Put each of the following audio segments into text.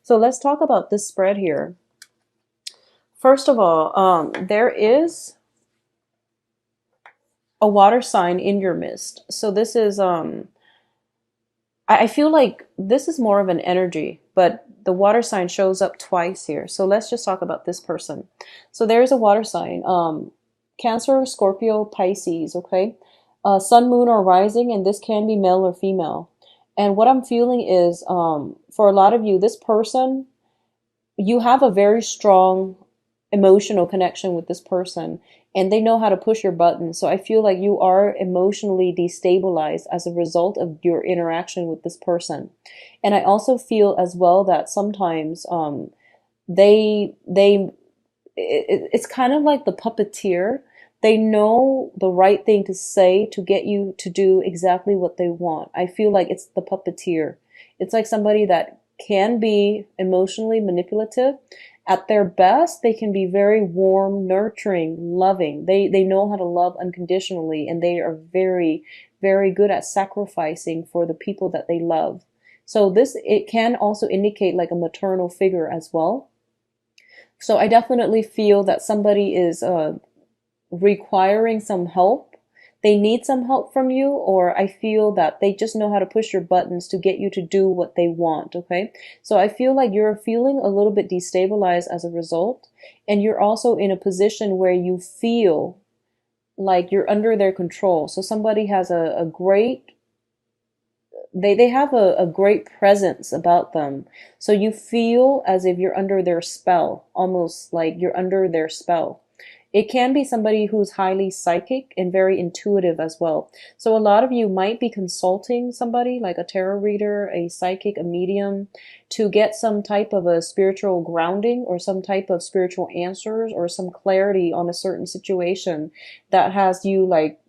So let's talk about this spread here. First of all, there is a water sign in your midst. So this is I feel like this is more of an energy, but the water sign shows up twice here. So let's just talk about this person. So there's a water sign, Cancer, Scorpio, Pisces, okay? Sun, moon, or rising, and this can be male or female. And what I'm feeling is, for a lot of you, this person, you have a very strong emotional connection with this person, and they know how to push your buttons. So I feel like you are emotionally destabilized as a result of your interaction with this person. And I also feel as well that sometimes they it's kind of like the puppeteer. They know the right thing to say to get you to do exactly what they want. I feel like it's the puppeteer. It's like somebody that can be emotionally manipulative. At their best, they can be very warm, nurturing, loving. They know how to love unconditionally, and they are very, very good at sacrificing for the people that they love. So this, it can also indicate like a maternal figure as well. So I definitely feel that somebody is requiring some help. They need some help from you, or I feel that they just know how to push your buttons to get you to do what they want, okay? So I feel like you're feeling a little bit destabilized as a result, and you're also in a position where you feel like you're under their control. So somebody has a great they have a great presence about them. So you feel as if you're under their spell, almost like you're under their spell. It can be somebody who's highly psychic and very intuitive as well. So a lot of you might be consulting somebody like a tarot reader, a psychic, a medium, to get some type of a spiritual grounding or some type of spiritual answers or some clarity on a certain situation that has you like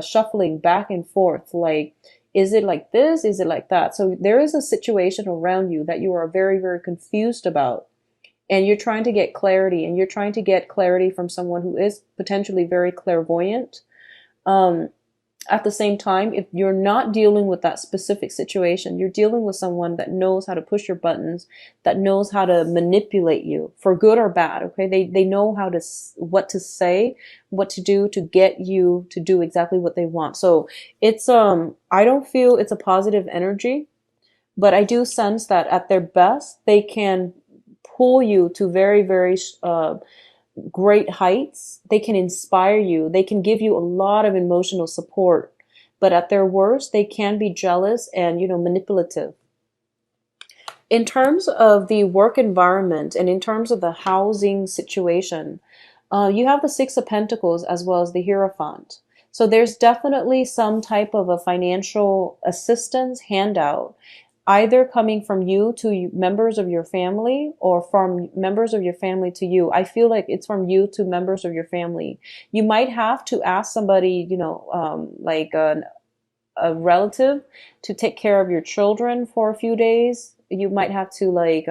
shuffling back and forth. Like, is it like this? Is it like that? So there is a situation around you that you are very, very confused about, and you're trying to get clarity, and you're trying to get clarity from someone who is potentially very clairvoyant. Um, at the same time, if you're not dealing with that specific situation, you're dealing with someone that knows how to push your buttons, that knows how to manipulate you for good or bad. Okay. They know how to, what to say, what to do to get you to do exactly what they want. So it's, I don't feel it's a positive energy, but I do sense that at their best, they can pull you to very, very, great heights. They can inspire you. They can give you a lot of emotional support. But at their worst, they can be jealous and, manipulative. In terms of the work environment and in terms of the housing situation, you have the Six of Pentacles as well as the Hierophant. So there's definitely some type of a financial assistance handout, either coming from you to members of your family or from members of your family to you. I feel like it's from you to members of your family. You might have to ask somebody, like a relative to take care of your children for a few days. You might have to like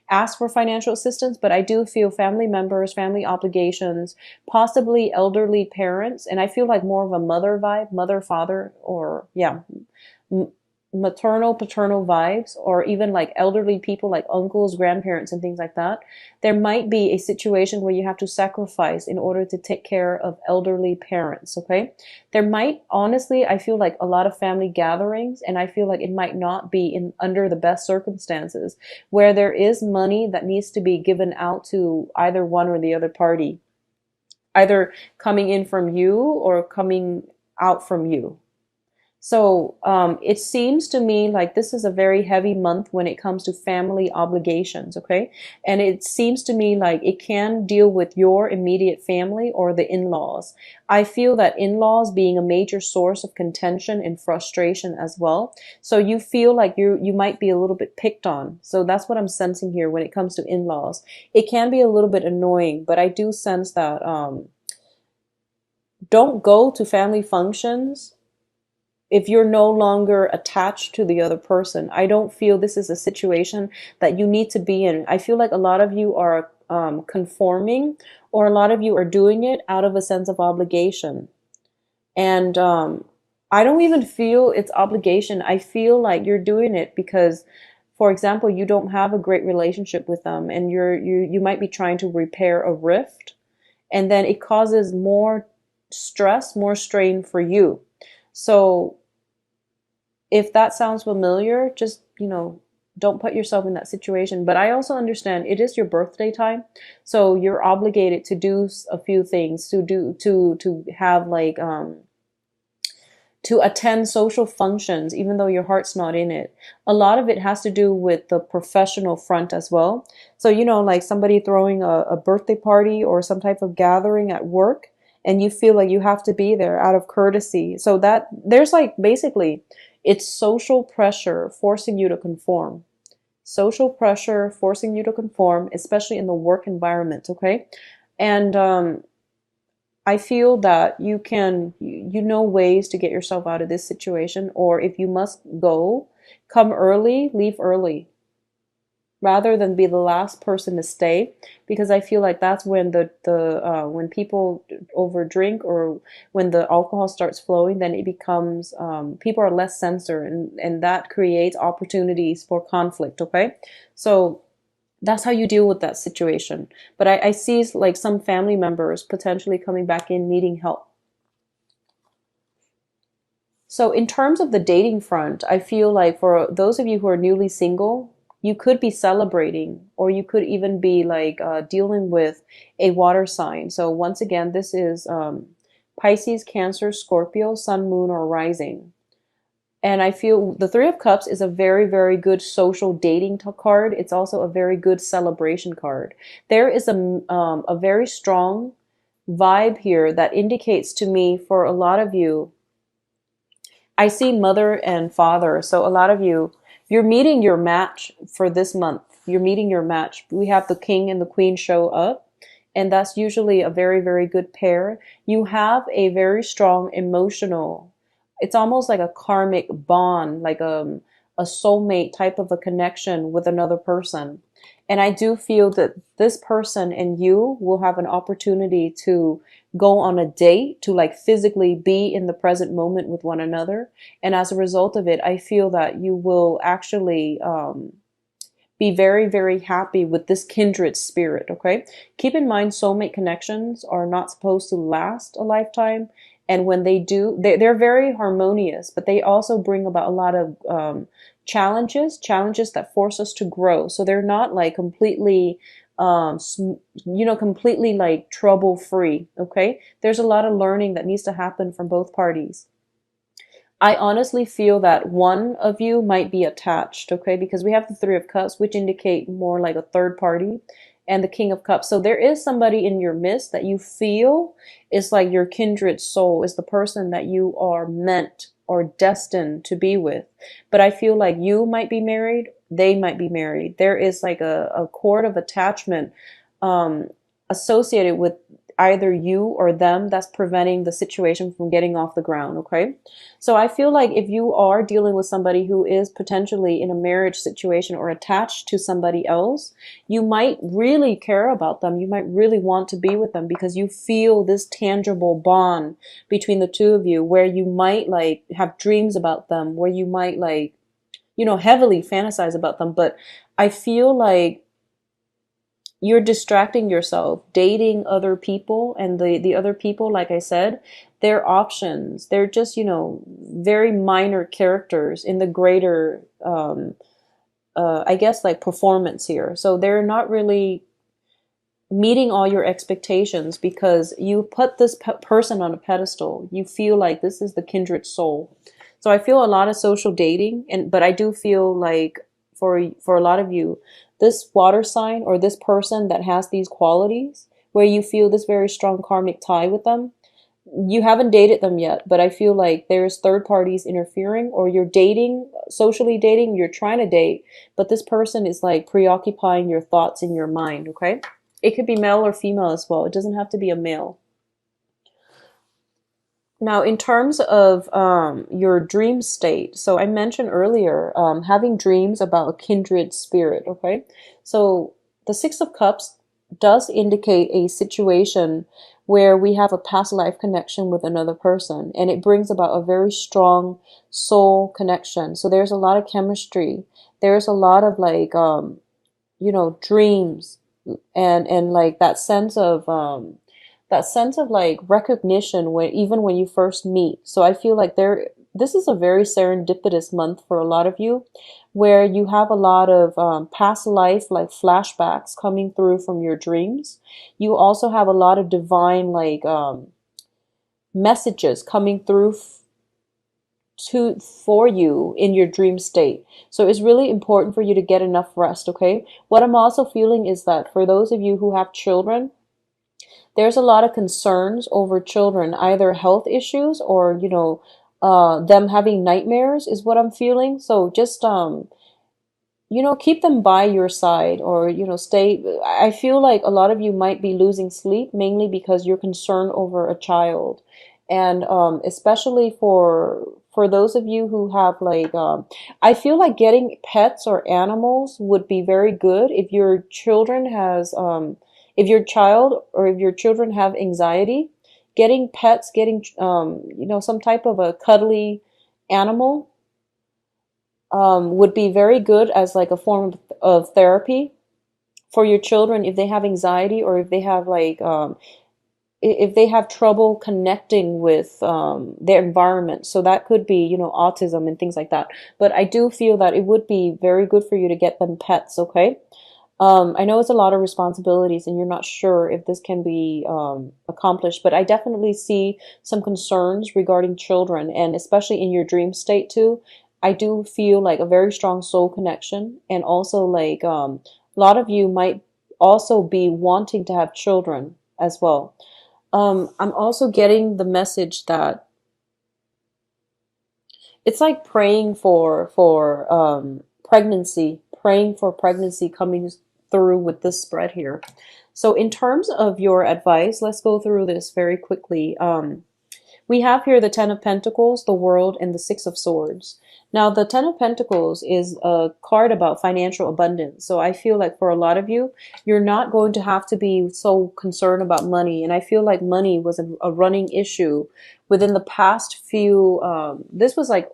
ask for financial assistance, but I do feel family members, family obligations, possibly elderly parents, and I feel like more of a mother vibe, mother, father, or yeah, maternal, paternal vibes, or even like elderly people like uncles, grandparents, and things like that. There might be a situation where you have to sacrifice in order to take care of elderly parents, okay? There might, honestly, I feel like a lot of family gatherings, and I feel like it might not be in under the best circumstances, where there is money that needs to be given out to either one or the other party, either coming in from you or coming out from you. So it seems to me like this is a very heavy month when it comes to family obligations, okay? And it seems to me like it can deal with your immediate family or the in-laws. I feel that in-laws being a major source of contention and frustration as well. So you feel like you might be a little bit picked on. So that's what I'm sensing here when it comes to in-laws. It can be a little bit annoying, but I do sense that don't go to family functions if you're no longer attached to the other person. I don't feel this is a situation that you need to be in. I feel like a lot of you are conforming, or a lot of you are doing it out of a sense of obligation. And I don't even feel it's obligation. I feel like you're doing it because For example, you don't have a great relationship with them, and you might be trying to repair a rift, and then it causes more stress, more strain for you. So if that sounds familiar, just, don't put yourself in that situation. But I also understand it is your birthday time, so you're obligated to do a few things, to have like to attend social functions, even though your heart's not in it. A lot of it has to do with the professional front as well. So, like somebody throwing a birthday party or some type of gathering at work, and you feel like you have to be there out of courtesy. So that there's like basically it's social pressure forcing you to conform. Social pressure forcing you to conform, especially in the work environment, okay? And I feel that you know ways to get yourself out of this situation, or if you must go, come early, leave early, rather than be the last person to stay, because I feel like that's when when people overdrink, or when the alcohol starts flowing, then it becomes people are less censored, and that creates opportunities for conflict. Okay, so that's how you deal with that situation. But I see like some family members potentially coming back in needing help. So in terms of the dating front, I feel like for those of you who are newly single, you could be celebrating, or you could even be like dealing with a water sign. So once again, this is Pisces, Cancer, Scorpio, Sun, Moon, or Rising. And I feel the Three of Cups is a very, very good social dating card. It's also a very good celebration card. There is a very strong vibe here that indicates to me, for a lot of you, I see mother and father. So a lot of you, you're meeting your match for this month. You're meeting your match. We have the king and the queen show up, and that's usually a very, very good pair. You have a very strong emotional, it's almost like a karmic bond, like a soulmate type of a connection with another person. And I do feel that this person and you will have an opportunity to go on a date, to like physically be in the present moment with one another. And as a result of it, I feel that you will actually be very, very happy with this kindred spirit. Okay. Keep in mind, soulmate connections are not supposed to last a lifetime. And when they do, they're very harmonious, but they also bring about a lot of challenges that force us to grow. So they're not like completely, completely like trouble free. Okay. There's a lot of learning that needs to happen from both parties. I honestly feel that one of you might be attached, okay? Because we have the Three of Cups, which indicate more like a third party, and the King of Cups. So there is somebody in your midst that you feel is like your kindred soul, is the person that you are meant or destined to be with. But I feel like you might be married, they might be married. There is like a cord of attachment associated with either you or them that's preventing the situation from getting off the ground, okay? So I feel like if you are dealing with somebody who is potentially in a marriage situation or attached to somebody else, you might really care about them. You might really want to be with them because you feel this tangible bond between the two of you, where you might like have dreams about them, where you might like, heavily fantasize about them. But I feel like you're distracting yourself dating other people, and the other people, like I said, they're options. They're just, very minor characters in the greater, I guess, like performance here. So they're not really meeting all your expectations because you put this person on a pedestal. You feel like this is the kindred soul. So I feel a lot of social dating, but I do feel like for a lot of you, this water sign or this person that has these qualities, where you feel this very strong karmic tie with them, you haven't dated them yet, but I feel like there's third parties interfering, or you're dating, socially dating, you're trying to date, but this person is like preoccupying your thoughts in your mind, okay? It could be male or female as well. It doesn't have to be a male. Now, in terms of your dream state, so I mentioned earlier having dreams about a kindred spirit, okay? So the Six of Cups does indicate a situation where we have a past life connection with another person, and it brings about a very strong soul connection. So there's a lot of chemistry there's a lot of like dreams, and like that sense of like recognition when even when you first meet. So I feel like this is a very serendipitous month for a lot of you, where you have a lot of past life like flashbacks coming through from your dreams. You also have a lot of divine like messages coming through to for you in your dream state. So it's really important for you to get enough rest, okay? What I'm also feeling is that for those of you who have children, there's a lot of concerns over children, either health issues or, them having nightmares is what I'm feeling. So just keep them by your side, or stay. I feel like a lot of you might be losing sleep mainly because you're concerned over a child. And especially for those of you who have like I feel like getting pets or animals would be very good if your children has if your child or if your children have anxiety. Getting pets, getting some type of a cuddly animal would be very good as like a form of therapy for your children if they have anxiety, or if they have like if they have trouble connecting with their environment. So that could be, autism and things like that. But I do feel that it would be very good for you to get them pets, okay? I know it's a lot of responsibilities and you're not sure if this can be accomplished, but I definitely see some concerns regarding children, and especially in your dream state too. I do feel like a very strong soul connection, and also like a lot of you might also be wanting to have children as well. I'm also getting the message that it's like praying for pregnancy, praying for pregnancy coming through with this spread here. So in terms of your advice, let's go through this very quickly. We have here the Ten of Pentacles, the World, and the Six of Swords. Now, the Ten of Pentacles is a card about financial abundance. So I feel like for a lot of you, you're not going to have to be so concerned about money. And I feel like money was a running issue within the past few, this was like,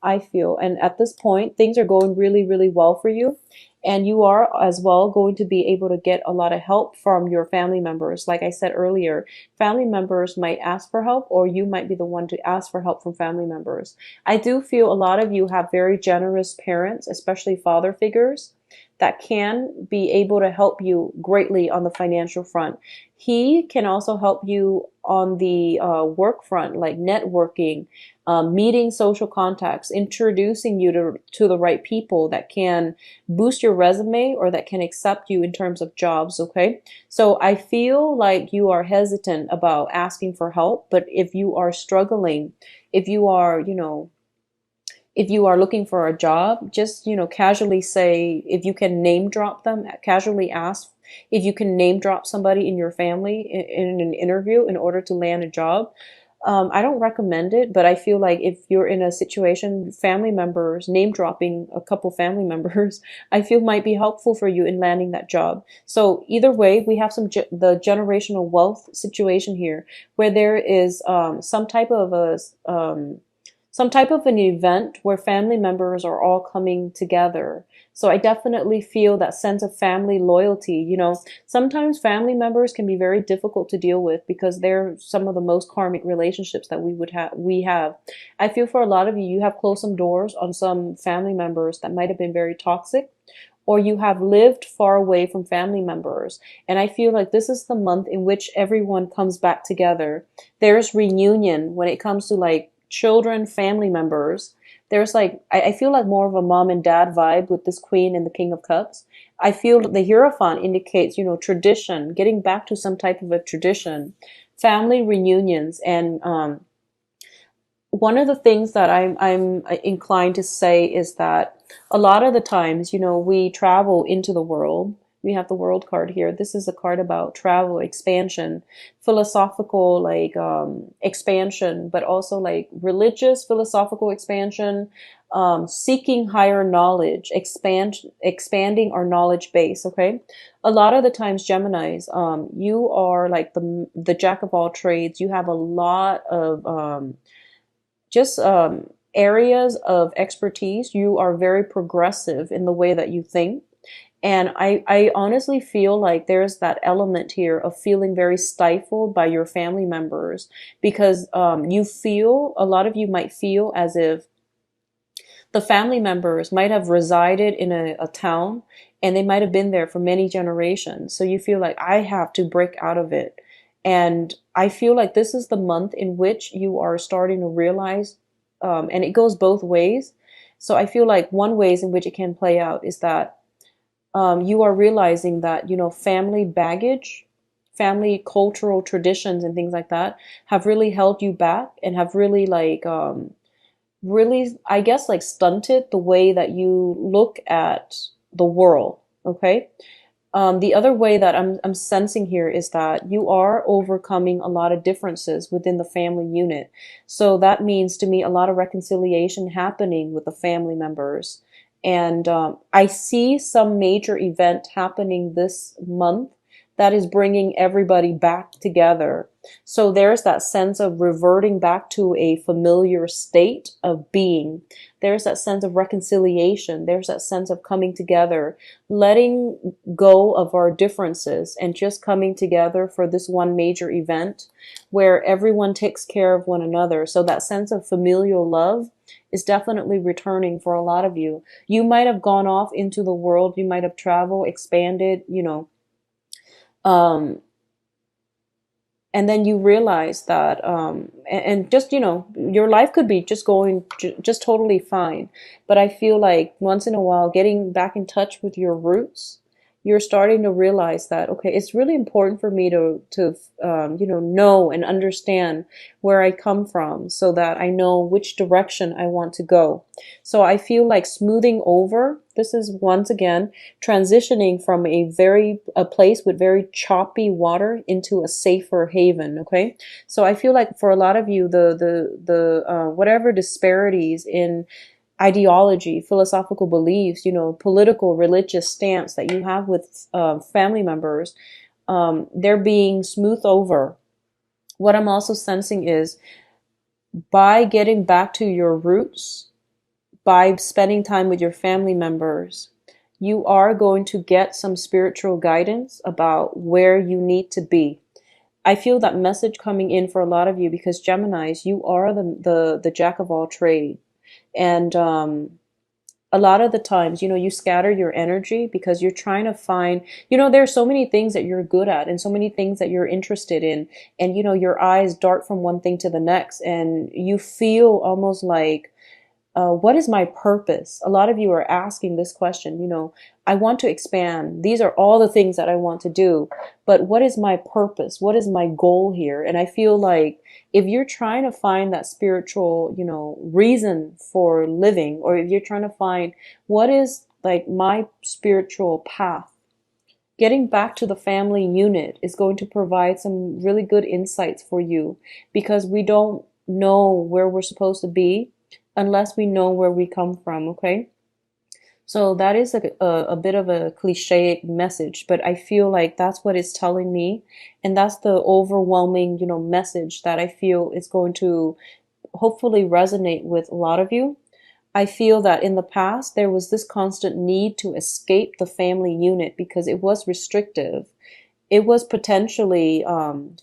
I feel, and at this point, things are going really, really well for you. And you are as well going to be able to get a lot of help from your family members. Like I said earlier, family members might ask for help, or you might be the one to ask for help from family members. I do feel a lot of you have very generous parents, especially father figures, that can be able to help you greatly on the financial front. He can also help you on the work front, like networking, meeting social contacts, introducing you to the right people that can boost your resume or that can accept you in terms of jobs, okay? So I feel like you are hesitant about asking for help, but if you are struggling, if you are, if you are looking for a job, just, casually say, if you can name drop them, casually ask if you can name drop somebody in your family in an interview in order to land a job. I don't recommend it, but I feel like if you're in a situation, family members, name dropping a couple family members, I feel might be helpful for you in landing that job. So either way, we have the generational wealth situation here, where there is some type of an event where family members are all coming together. So I definitely feel that sense of family loyalty. Sometimes family members can be very difficult to deal with because they're some of the most karmic relationships that we have. I feel for a lot of you, you have closed some doors on some family members that might have been very toxic, or you have lived far away from family members. And I feel like this is the month in which everyone comes back together. There's reunion when it comes to like children, family members. There's like, I feel like more of a mom and dad vibe with this Queen and the King of Cups. I feel the Hierophant indicates, tradition, getting back to some type of a tradition, family reunions. And one of the things that I'm inclined to say is that a lot of the times, we travel into the world. We have the World card here. This is a card about travel, expansion, philosophical, like expansion, but also like religious, philosophical expansion, seeking higher knowledge, expanding our knowledge base. Okay, a lot of the times, Geminis, you are like the jack of all trades. You have a lot of just areas of expertise, you are very progressive in the way that you think. And I honestly feel like there's that element here of feeling very stifled by your family members because a lot of you might feel as if the family members might have resided in a town and they might have been there for many generations. So you feel like I have to break out of it. And I feel like this is the month in which you are starting to realize, and it goes both ways. So I feel like one ways in which it can play out is that you are realizing that, family baggage, family cultural traditions and things like that have really held you back and have really really, I guess, like stunted the way that you look at the world. Okay. The other way that I'm sensing here is that you are overcoming a lot of differences within the family unit. So that means to me a lot of reconciliation happening with the family members. And I see some major event happening this month that is bringing everybody back together. So there's that sense of reverting back to a familiar state of being. There's that sense of reconciliation. There's that sense of coming together, letting go of our differences and just coming together for this one major event where everyone takes care of one another. So that sense of familial love is definitely returning for a lot of you. You might have gone off into the world. You might have traveled, expanded, um, and then you realize that, and just, your life could be just going just totally fine. But I feel like once in a while, getting back in touch with your roots, you're starting to realize that, okay, it's really important for me to know and understand where I come from so that I know which direction I want to go. So I feel like smoothing over, this is once again transitioning from a place with very choppy water into a safer haven. Okay. So I feel like for a lot of you, the whatever disparities in ideology, philosophical beliefs, political, religious stance that you have with family members, they're being smoothed over. What I'm also sensing is by getting back to your roots, by spending time with your family members, you are going to get some spiritual guidance about where you need to be. I feel that message coming in for a lot of you because Geminis, you are the jack of all trades. And a lot of the times, you scatter your energy because you're trying to find, there are so many things that you're good at and so many things that you're interested in. And, your eyes dart from one thing to the next and you feel almost like, what is my purpose? A lot of you are asking this question, I want to expand. These are all the things that I want to do, but what is my purpose? What is my goal here? And I feel like if you're trying to find that spiritual, reason for living, or if you're trying to find what is like my spiritual path, getting back to the family unit is going to provide some really good insights for you because we don't know where we're supposed to be unless we know where we come from, okay? So that is a bit of a cliche message, but I feel like that's what it's telling me. And that's the overwhelming, message that I feel is going to hopefully resonate with a lot of you. I feel that in the past, there was this constant need to escape the family unit because it was restrictive. It was potentially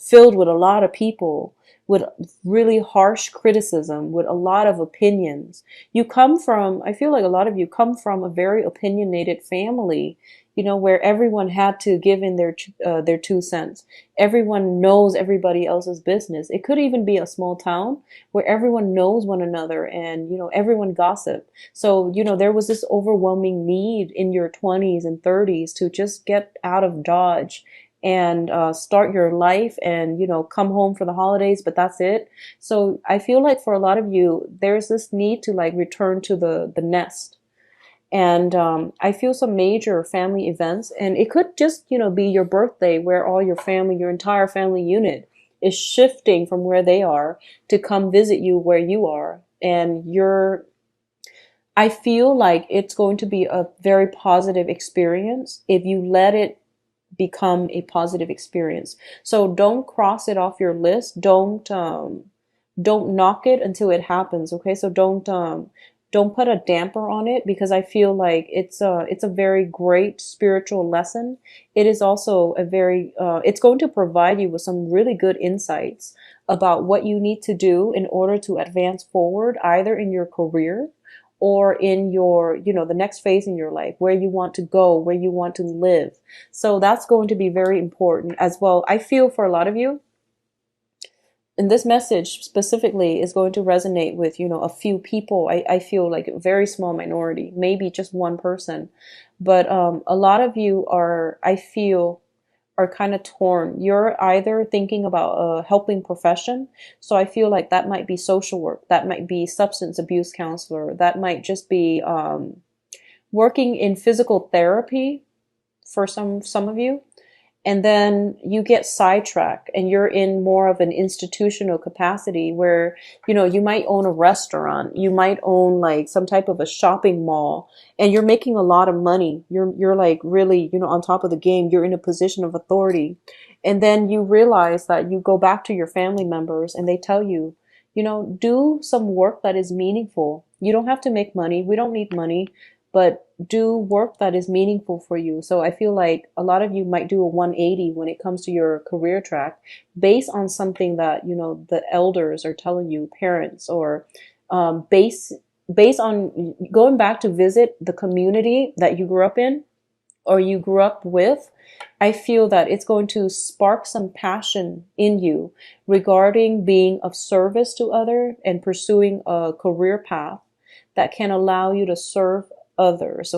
filled with a lot of people with really harsh criticism, with a lot of opinions. I feel like a lot of you come from a very opinionated family, where everyone had to give in their 2 cents. Everyone knows everybody else's business. It could even be a small town where everyone knows one another and, everyone gossip. So, there was this overwhelming need in your 20s and 30s to just get out of Dodge and start your life and, come home for the holidays, but that's it. So I feel like for a lot of you, there's this need to like return to the nest. And I feel some major family events, and it could just, be your birthday where all your family, your entire family unit is shifting from where they are to come visit you where you are. And I feel like it's going to be a very positive experience if you let it become a positive experience. So don't cross it off your list. Don't don't knock it until it happens. Okay, so don't put a damper on it, because I feel like it's a very great spiritual lesson. It is also a very it's going to provide you with some really good insights about what you need to do in order to advance forward, either in your career or in your, the next phase in your life, where you want to go, where you want to live. So that's going to be very important as well. I feel for a lot of you, and this message specifically is going to resonate with, a few people. I feel like a very small minority, maybe just one person. But a lot of you are, I feel, are kind of torn. You're either thinking about a helping profession. So I feel like that might be social work. That might be substance abuse counselor. That might just be working in physical therapy for some of you. And then you get sidetracked and you're in more of an institutional capacity where, you might own a restaurant, you might own like some type of a shopping mall, and you're making a lot of money. You're like really, on top of the game. You're in a position of authority. And then you realize that you go back to your family members and they tell you, do some work that is meaningful. You don't have to make money. We don't need money, but do work that is meaningful for you. So I feel like a lot of you might do a 180 when it comes to your career track, based on something that, the elders are telling you, parents, or based on going back to visit the community that you grew up in or you grew up with. I feel that it's going to spark some passion in you regarding being of service to others and pursuing a career path that can allow you to serve others.